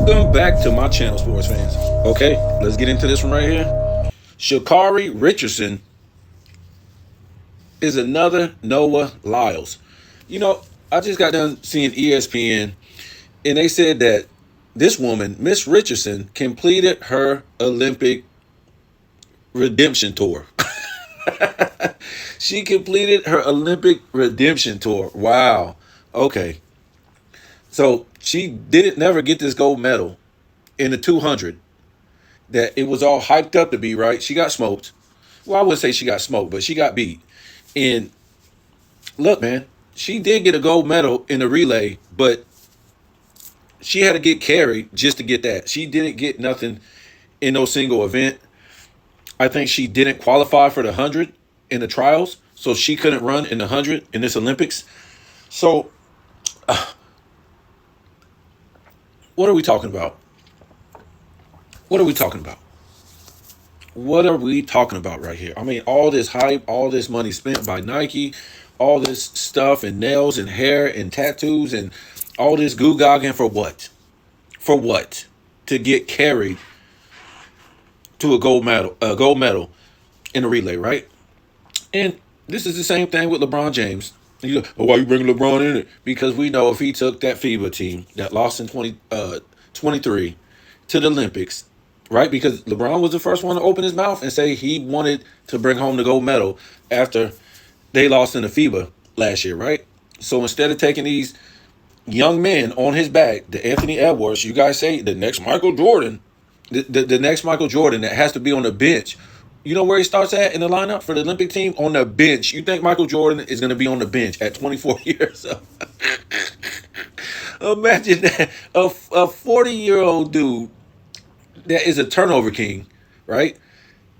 Welcome back to my channel, sports fans. Okay, let's get into this one right here. Sha'Carri Richardson is another Noah Lyles. You know, I just got done seeing ESPN, and they said that this woman, Miss Richardson, completed her Olympic redemption tour. She completed her Olympic redemption tour. Wow. Okay. So she didn't never get this gold medal in the 200 that it was all hyped up to be, right? She got smoked. Well, I wouldn't say she got smoked, but she got beat. And look, man, she did get a gold medal in the relay, but she had to get carried just to get that. She didn't get nothing in no single event. I think she didn't qualify for the 100 in the trials, so she couldn't run in the 100 in this Olympics. So, what are we talking about? What are we talking about? What are we talking about right here? I mean, all this hype, all this money spent by Nike, all this stuff and nails and hair and tattoos and all this goo-gagging for what? For what? To get carried to a gold medal in a relay, right? And this is the same thing with LeBron James. You go, oh, why you bringing LeBron in it? Because we know if he took that FIBA team that lost in 23 to the Olympics, right? Because LeBron was the first one to open his mouth and say he wanted to bring home the gold medal after they lost in the FIBA last year, right? So instead of taking these young men on his back, the Anthony Edwards, you guys say the next Michael Jordan, the next Michael Jordan that has to be on the bench. You know where he starts at in the lineup for the Olympic team? On the bench. You think Michael Jordan is going to be on the bench at 24 years old? Imagine that. A 40-year-old dude that is a turnover king, right?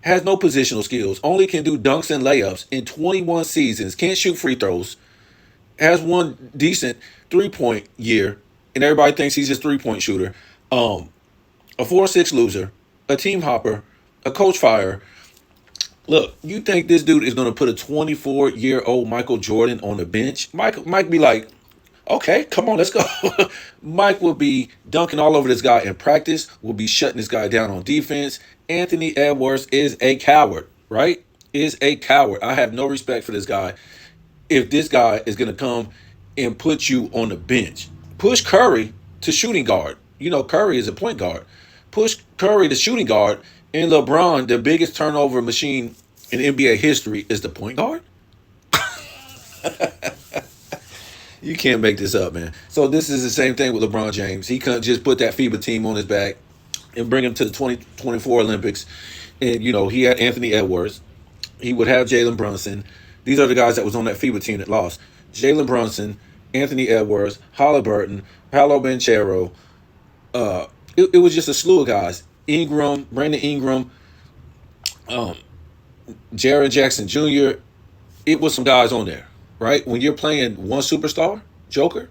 Has no positional skills, only can do dunks and layups in 21 seasons, can't shoot free throws, has one decent three-point year, and everybody thinks he's just three-point shooter. A 4-6 loser, a team hopper, a coach fire. Look, you think this dude is going to put a 24-year-old Michael Jordan on the bench? Mike be like, okay, come on, let's go. Mike will be dunking all over this guy in practice, will be shutting this guy down on defense. Anthony Edwards is a coward, right? Is a coward. I have no respect for this guy. If this guy is going to come and put you on the bench, push Curry to shooting guard. You know, Curry is a point guard. Push Curry to shooting guard, and LeBron, the biggest turnover machine in NBA history, is the point guard? You can't make this up, man. So this is the same thing with LeBron James. He couldn't just put that FIBA team on his back and bring him to the 2024 Olympics. And, you know, he had Anthony Edwards. He would have Jalen Brunson. These are the guys that was on that FIBA team that lost. Jalen Brunson, Anthony Edwards, Halliburton, Paolo Banchero. It was just a slew of guys. Ingram, Brandon Ingram, Jaren Jackson Jr. It was some guys on there, right? When you're playing one superstar, Joker,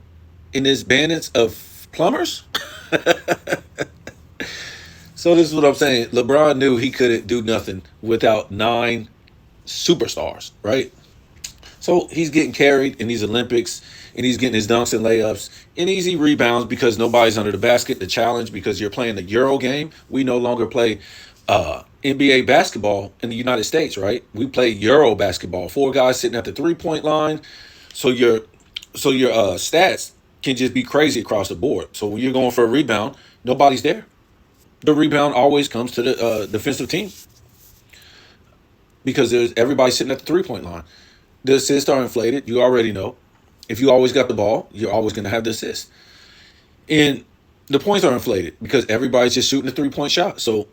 in this bandits of plumbers. So this is what I'm saying. LeBron knew he couldn't do nothing without 9 superstars, right? So he's getting carried in these Olympics, and he's getting his dunks and layups and easy rebounds because nobody's under the basket. The challenge, because you're playing the Euro game. We no longer play NBA basketball in the United States, right? We play Euro basketball. 4 guys sitting at the 3-point line. So your stats can just be crazy across the board. So when you're going for a rebound, nobody's there. The rebound always comes to the defensive team because there's everybody sitting at the 3-point line. The assists are inflated. You already know. If you always got the ball, you're always going to have the assist. And the points are inflated because everybody's just shooting a 3-point shot. So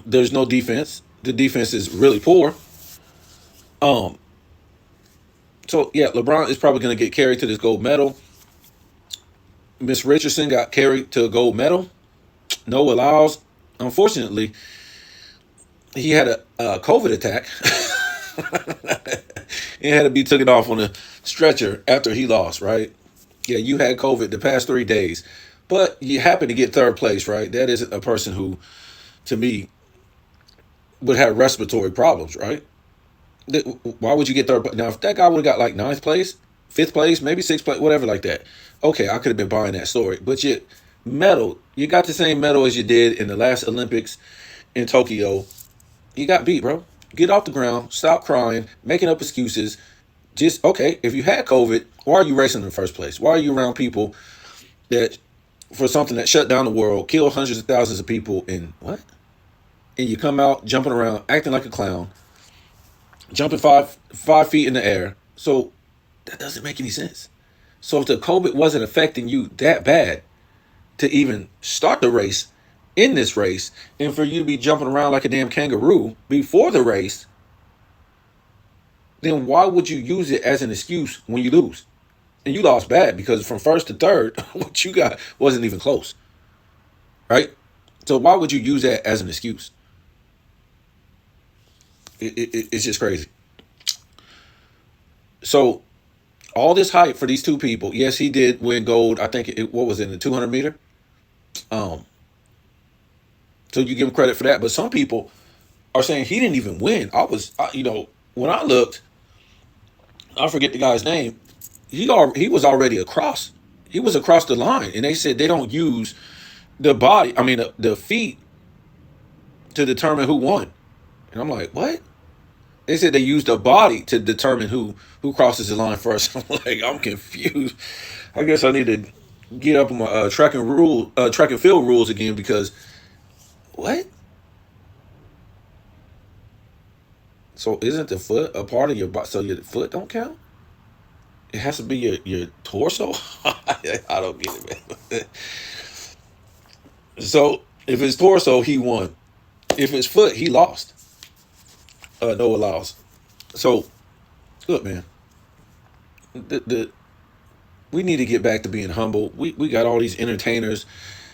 there's no defense. The defense is really poor. So yeah, LeBron is probably going to get carried to this gold medal. Miss Richardson got carried to a gold medal. Noah Lyles, unfortunately, he had a COVID attack. He had to be taken off on a stretcher after he lost, right? Yeah, you had COVID the past 3 days, but you happen to get 3rd place, right? That isn't a person who, to me, would have respiratory problems, right? Why would you get 3rd? Now, if that guy would have got like 9th place, 5th place, maybe 6th place, whatever like that, okay, I could have been buying that story. But yet, medal. You got the same medal as you did in the last Olympics in Tokyo. You got beat, bro. Get off the ground. Stop crying, making up excuses. Just okay. If you had COVID, why are you racing in the first place? Why are you around people that for something that shut down the world, killed hundreds of thousands of people, and what? And you come out jumping around, acting like a clown, jumping five feet in the air. So that doesn't make any sense. So if the COVID wasn't affecting you that bad to even start the race in this race, and for you to be jumping around like a damn kangaroo before the race, then why would you use it as an excuse when you lose? And you lost bad because from first to third, what you got wasn't even close, right? So why would you use that as an excuse? It's just crazy. So all this hype for these two people. Yes, he did win gold. I think what was it, in the 200 meter? Um, so you give him credit for that. But some people are saying he didn't even win. When I looked, I forget the guy's name. He was already across. He was across the line, and they said they don't use the body. I mean, the feet to determine who won. And I'm like, what? They said they use the body to determine who crosses the line first. I'm like, I'm confused. I guess I need to get up on my track and field rules again because what? So isn't the foot a part of your body? So your foot don't count? It has to be your torso. I don't get it, man. So if it's torso, he won. If it's foot, he lost. Noah lost. So look, man. The we need to get back to being humble. We got all these entertainers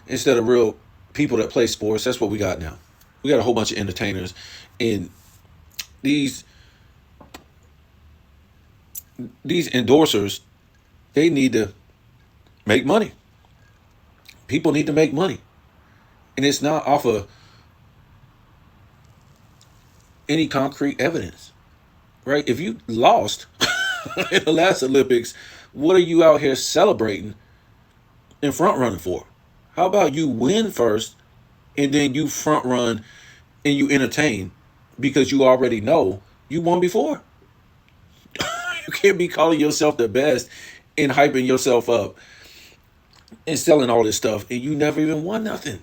instead of real people that play sports. That's what we got now. We got a whole bunch of entertainers, and these these endorsers, they need to make money. People need to make money, and it's not off of any concrete evidence, right? If you lost in the last Olympics, what are you out here celebrating and front running for? How about you win first and then you front run and you entertain because you already know you won before? You can't be calling yourself the best and hyping yourself up and selling all this stuff and you never even won nothing.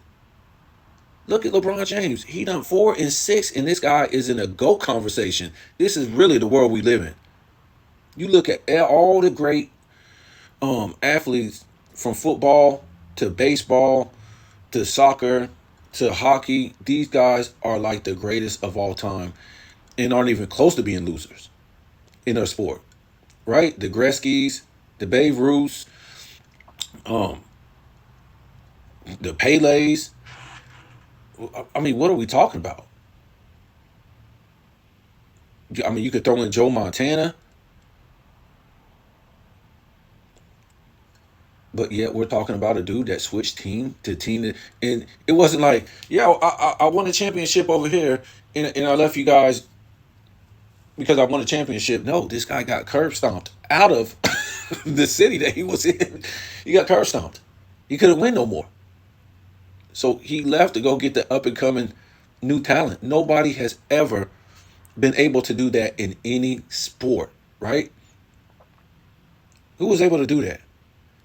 Look at LeBron James. He done 4 and 6, and this guy is in a GOAT conversation. This is really the world we live in. You look at all the great athletes from football to baseball to soccer to hockey. These guys are like the greatest of all time and aren't even close to being losers in their sport, right? The Gretzky's, the Babe Ruths, the Pele's. I mean, what are we talking about? I mean, you could throw in Joe Montana, but yet we're talking about a dude that switched team to team, and it wasn't like, yeah, I won a championship over here, and I left you guys because I won a championship. No, this guy got curb stomped out of the city that he was in. He got curb stomped. He couldn't win no more. So he left to go get the up and coming new talent. Nobody has ever been able to do that in any sport, right? Who was able to do that?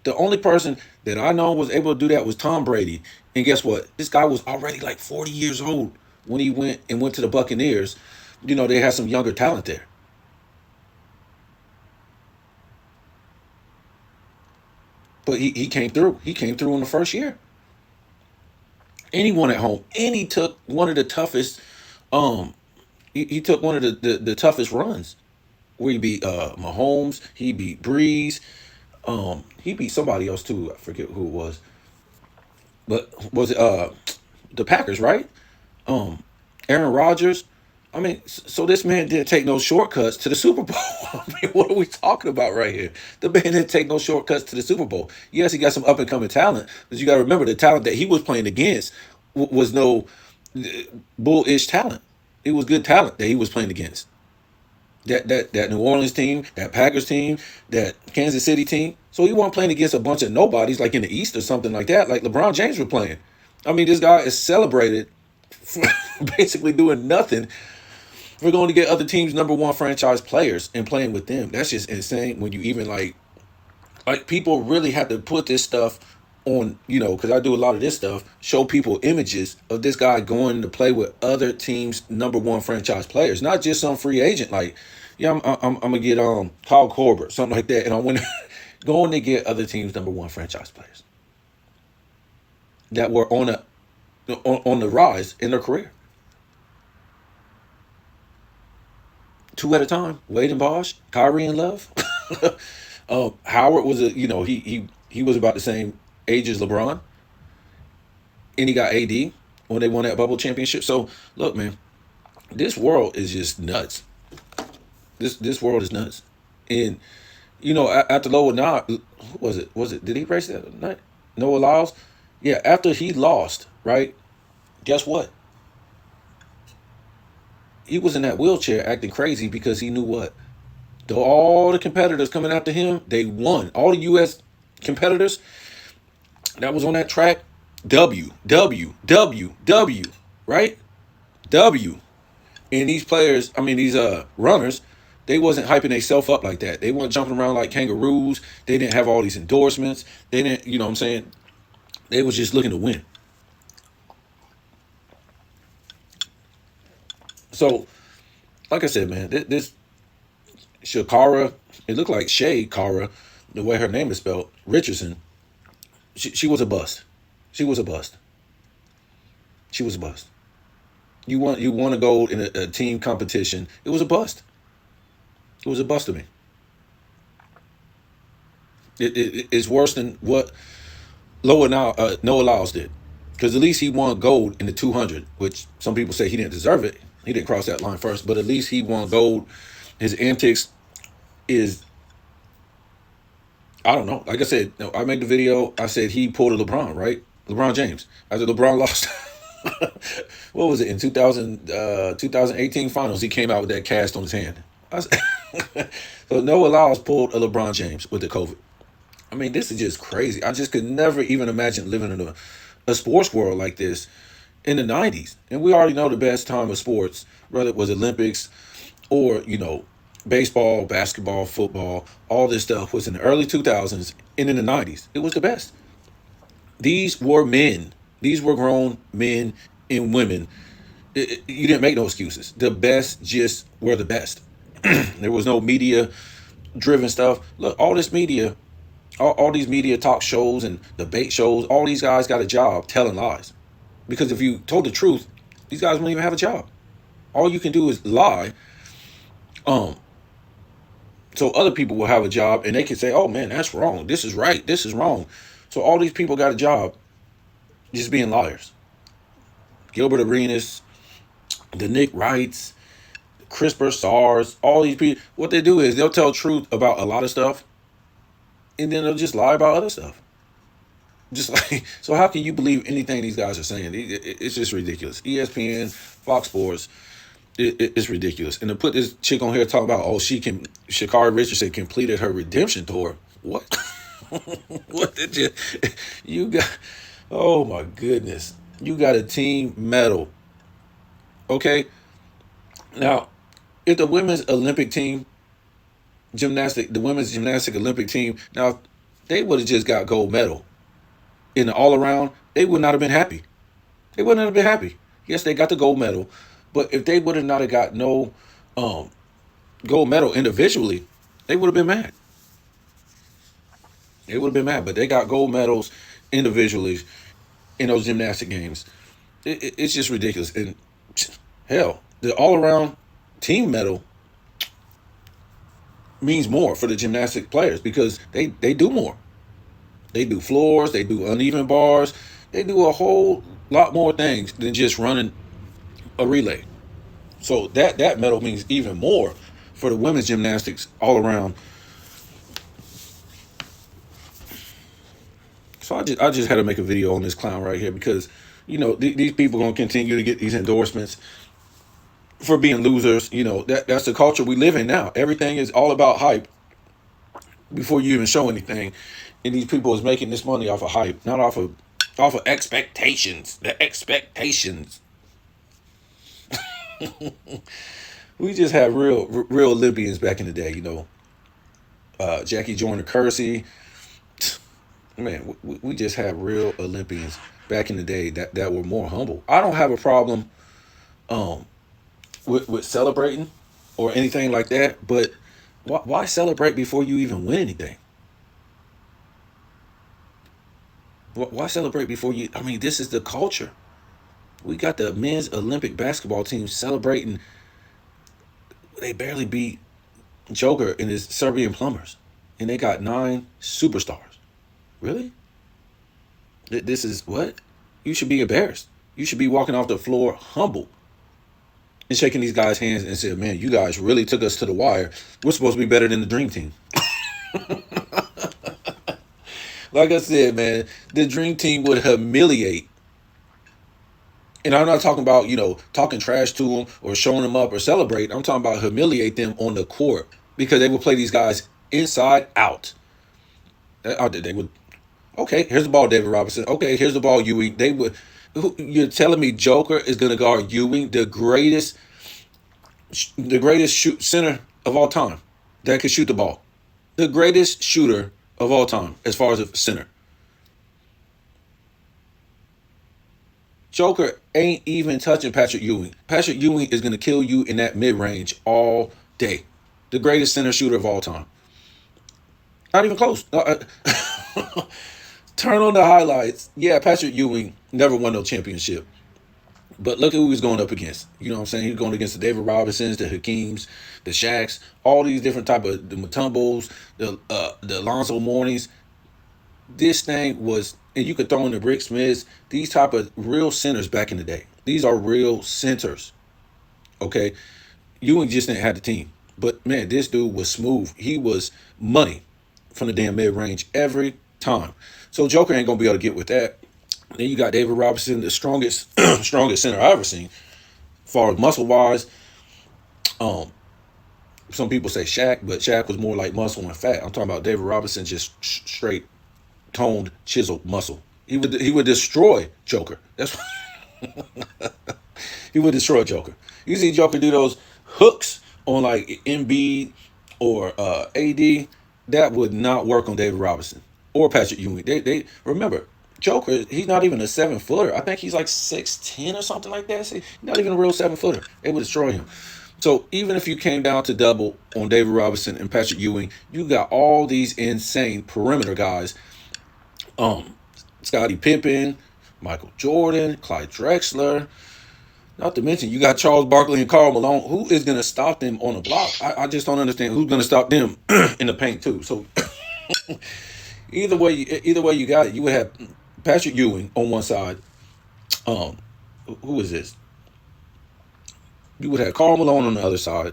The only person that I know was able to do that was Tom Brady. And guess what? This guy was already like 40 years old when he went to the Buccaneers. You know, they had some younger talent there. But he came through. He came through in the first year. And he won at home. And he took one of the toughest he took one of the toughest runs where he beat Mahomes, he beat Breeze, he beat somebody else too. I forget who it was. But was it the Packers, right? Aaron Rodgers. I mean, so this man didn't take no shortcuts to the Super Bowl. I mean, what are we talking about right here? The man didn't take no shortcuts to the Super Bowl. Yes, he got some up and coming talent, but you got to remember the talent that he was playing against was no bullish talent. It was good talent that he was playing against. That New Orleans team, that Packers team, that Kansas City team. So he wasn't playing against a bunch of nobodies like in the East or something like that, like LeBron James were playing. I mean, this guy is celebrated for basically doing nothing. We're going to get other teams' number one franchise players and playing with them. That's just insane. When you even like people really have to put this stuff on, because I do a lot of this stuff, show people images of this guy going to play with other teams' number one franchise players, not just some free agent. Like, yeah, I'm gonna get Kyle Korver, something like that, and I went going to get other teams' number one franchise players that were on the rise in their career, two at a time. Wade and Bosh, Kyrie and Love. Howard was he was about the same age as LeBron, and he got AD when they won that bubble championship. So look, man, this world is just nuts. This world is nuts, and after Noah, who was it? Did he race that night? Noah Lyles, yeah. After he lost, right? Guess what? He was in that wheelchair acting crazy because he knew what? All the competitors coming after him, they won. All the U.S. competitors that was on that track, W, W, W, W, right? W. And these players, I mean, these runners, they wasn't hyping themselves up like that. They weren't jumping around like kangaroos. They didn't have all these endorsements. They didn't, you know what I'm saying? They was just looking to win. So, like I said, man, this Sha'Carri, it looked like Sha'Carri, the way her name is spelled, Richardson. She was a bust. She was a bust. She was a bust. You won a gold in a team competition. It was a bust. It was a bust to me. It's worse than what Noah Lyles did, because at least he won gold in the 200, which some people say he didn't deserve it. He didn't cross that line first, but at least he won gold. His antics is, I don't know. Like I said, I made the video. I said he pulled a LeBron, right? LeBron James. After LeBron lost, what was it, in 2018 finals, he came out with that cast on his hand. So Noah Lyles pulled a LeBron James with the COVID. I mean, this is just crazy. I just could never even imagine living in a sports world like this in the 90s. And we already know the best time of sports, whether it was Olympics or, baseball, basketball, football, all this stuff was in the early 2000s and in the 90s. It was the best. These were men. These were grown men and women. You didn't make no excuses. The best just were the best. There was no media driven stuff. Look, all this media, all these media talk shows and debate shows, all these guys got a job telling lies. Because if you told the truth, these guys won't even have a job. All you can do is lie. So other people will have a job and they can say, oh man, that's wrong. This is right. This is wrong. So all these people got a job just being liars. Gilbert Arenas, the Nick Wrights, Chris Broussards, all these people, what they do is they'll tell truth about a lot of stuff and then they'll just lie about other stuff. Just like, so how can you believe anything these guys are saying? It's just ridiculous. ESPN, Fox Sports, it's ridiculous. And to put this chick on here talking about, Sha'Carri Richardson completed her redemption tour. What? What did you got? Oh my goodness. You got a team medal. Okay. Now, if the women's Olympic team, the women's gymnastic Olympic team, now they would have just got gold medal in the all around, they would not have been happy. They wouldn't have been happy. Yes, they got the gold medal, but if they would have not have got no gold medal individually, they would have been mad. They would have been mad, but they got gold medals individually in those gymnastic games. It's just ridiculous. And hell, the all around team medal means more for the gymnastic players because they do more. They do floors, they do uneven bars, they do a whole lot more things than just running a relay. So that medal means even more for the women's gymnastics all around. So I just had to make a video on this clown right here because these people are gonna continue to get these endorsements for being losers. That's the culture we live in now. Everything is all about hype before you even show anything. And these people is making this money off of hype, not off of expectations. The expectations. We just had real Olympians back in the day. Jackie Joyner Kersey. Man, we just had real Olympians back in the day that were more humble. I don't have a problem um, with celebrating or anything like that, but why celebrate before you even win anything? Why celebrate before you? I mean, this is the culture. We got the men's Olympic basketball team celebrating. They barely beat Joker and his Serbian plumbers, and they got 9 superstars. Really? This is what? You should be embarrassed. You should be walking off the floor humble and shaking these guys' hands and saying, man, you guys really took us to the wire. We're supposed to be better than the Dream Team. Like I said, man, the Dream Team would humiliate. And I'm not talking about, talking trash to them or showing them up or celebrate. I'm talking about humiliate them on the court because they would play these guys inside out. They would, okay, here's the ball, David Robinson. Okay, here's the ball, Ewing. You're telling me Joker is going to guard Ewing, the greatest center of all time that could shoot the ball. The greatest shooter of all time as far as a center. Joker ain't even touching Patrick Ewing. Patrick Ewing is going to kill you in that mid-range all day. The greatest center shooter of all time. Not even close. Turn on the highlights. Yeah, Patrick Ewing never won no championship. But look at who he's going up against. You know what I'm saying? He's going against the David Robinsons, the Hakeems, the Shaqs, all these different type of the Mutombos, the Alonzo Mournings. This thing was, and you could throw in the Rick Smiths, these type of real centers back in the day. These are real centers. Okay? Ewing just didn't have the team. But man, this dude was smooth. He was money from the damn mid-range every time. So Joker ain't gonna be able to get with that. Then you got David Robinson, the strongest center I ever seen, as far as muscle wise. Some people say Shaq, but Shaq was more like muscle and fat. I'm talking about David Robinson, just straight toned, chiseled muscle. He would destroy Joker. That's he would destroy Joker. You see Joker do those hooks on like Embiid or AD, that would not work on David Robinson or Patrick Ewing. They remember Joker. He's not even a 7-footer. I think he's like 6'10" or something like that. See, not even a real 7-footer. They would destroy him. So even if you came down to double on David Robinson and Patrick Ewing, you got all these insane perimeter guys. Scottie Pippen, Michael Jordan, Clyde Drexler. Not to mention, you got Charles Barkley and Karl Malone. Who is going to stop them on the block? I just don't understand who's going to stop them in the paint too. So either way you got it. You would have Patrick Ewing on one side. Who is this? You would have Karl Malone on the other side,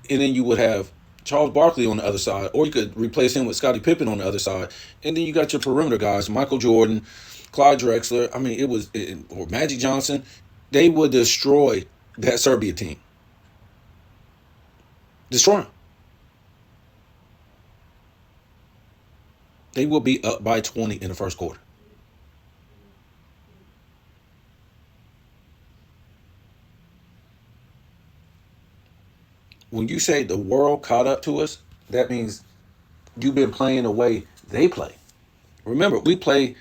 and then you would have Charles Barkley on the other side, or you could replace him with Scottie Pippen on the other side, and then you got your perimeter guys, Michael Jordan, Clyde Drexler. I mean, or Magic Johnson. They would destroy that Serbia team. Destroy them. They will be up by 20 in the first quarter. When you say the world caught up to us, that means you've been playing the way they play. Remember, we play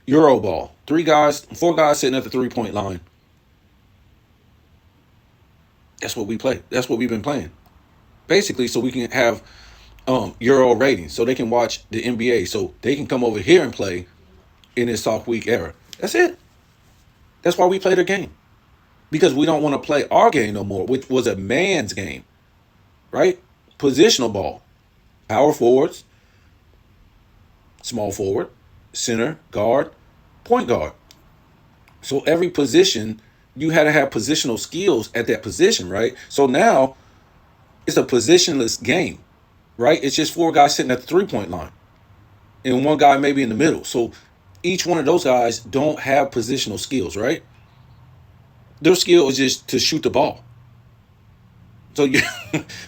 Euroball. 4 guys sitting at the 3-point line. That's what we play. That's what we've been playing. Basically, so we can have Euro ratings, so they can watch the NBA, so they can come over here and play in this soft week era. That's it. That's why we play their game. Because we don't want to play our game no more, which was a man's game. Right? Positional ball. Power forwards, small forward, center, guard, point guard. So every position, you had to have positional skills at that position, right? So now it's a positionless game, right? It's just 4 guys sitting at the 3-point line and 1 guy maybe in the middle. So each one of those guys don't have positional skills, right? Their skill is just to shoot the ball. So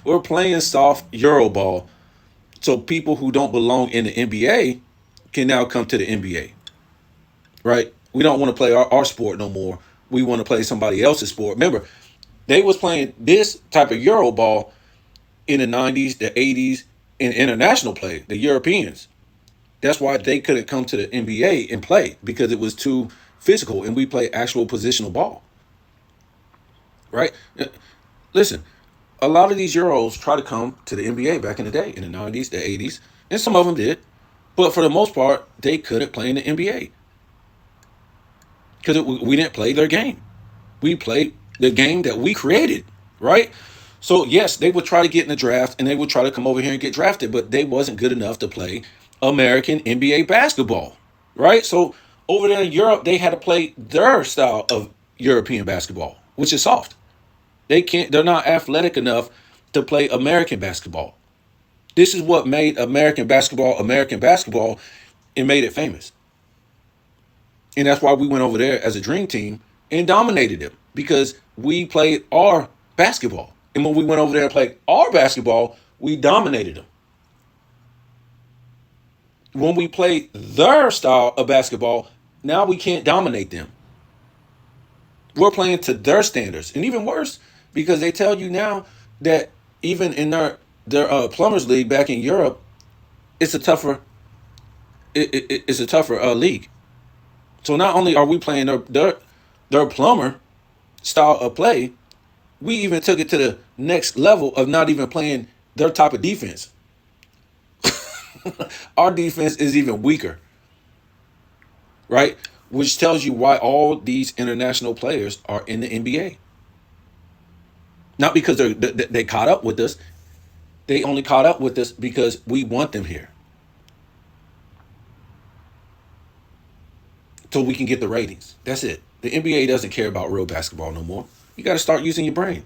we're playing soft Euroball. So people who don't belong in the NBA can now come to the NBA, right? We don't want to play our sport no more. We want to play somebody else's sport. Remember, they was playing this type of Euroball in the 90s, the 80s, in international play, the Europeans. That's why they couldn't come to the NBA and play because it was too physical and we play actual positional ball, right? Listen, a lot of these Euros try to come to the NBA back in the day, in the 90s, the 80s, and some of them did. But for the most part, they couldn't play in the NBA because we didn't play their game. We played the game that we created, right? So yes, they would try to get in the draft and they would try to come over here and get drafted, but they wasn't good enough to play American NBA basketball, right? So over there in Europe, they had to play their style of European basketball, which is soft. They're not athletic enough to play American basketball. This is what made American basketball and made it famous. And that's why we went over there as a dream team and dominated them because we played our basketball. And when we went over there and played our basketball, we dominated them. When we played their style of basketball, now we can't dominate them. We're playing to their standards. And even worse, because they tell you now that even in their plumbers league back in Europe, it's a tougher it's a tougher league. So not only are we playing their plumber style of play, we even took it to the next level of not even playing their type of defense. Our defense is even weaker, right? Which tells you why all these international players are in the NBA. Not because they caught up with us. They only caught up with us because we want them here. So we can get the ratings. That's it. The NBA doesn't care about real basketball no more. You got to start using your brain.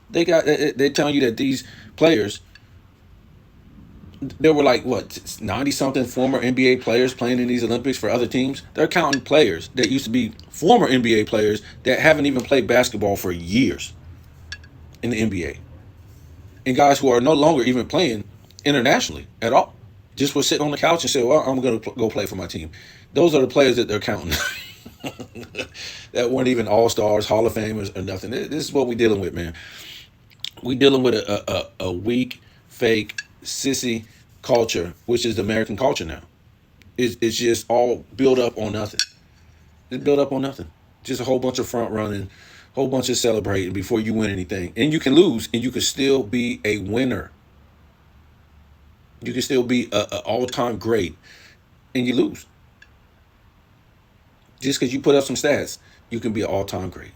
They're telling you that these players, there were like what 90 something former NBA players playing in these Olympics for other teams. They're counting players that used to be former NBA players that haven't even played basketball for years in the NBA, and guys who are no longer even playing internationally at all. Just were sitting on the couch and said, "Well, I'm going to go play for my team." Those are the players that they're counting. That weren't even all-stars, Hall of Famers, or nothing. This is what we're dealing with, man. We're dealing with a weak, fake, sissy culture, which is the American culture now. It's just all built up on nothing. It's built up on nothing. Just a whole bunch of front running, whole bunch of celebrating before you win anything. And you can lose, and you can still be a winner. You can still be an all-time great, and you lose. Just because you put up some stats, you can be an all-time great.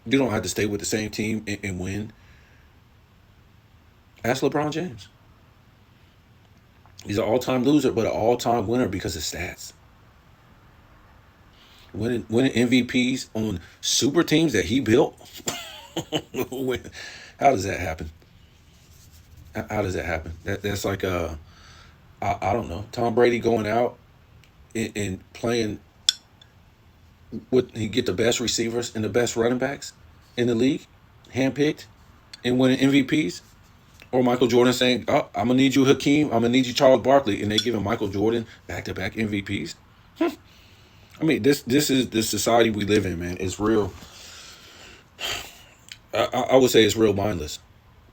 You don't have to stay with the same team and win. Ask LeBron James. He's an all-time loser, but an all-time winner because of stats. Winning MVPs on super teams that he built. How does that happen? How does that happen? That's like I don't know. Tom Brady going out and playing with he get the best receivers and the best running backs in the league, handpicked, and winning MVPs. Or Michael Jordan saying, "Oh, I'm gonna need you, Hakeem. I'm gonna need you, Charles Barkley," and they giving Michael Jordan back-to-back MVPs. I mean, this is the society we live in, man. It's real. I would say it's real mindless.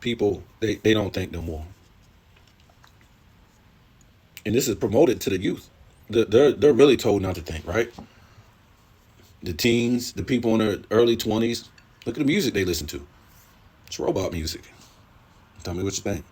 People they don't think no more, and this is promoted to the youth. They're really told not to think, right? The teens, the people in their early 20s. Look at the music they listen to. It's robot music. Tell me what you think.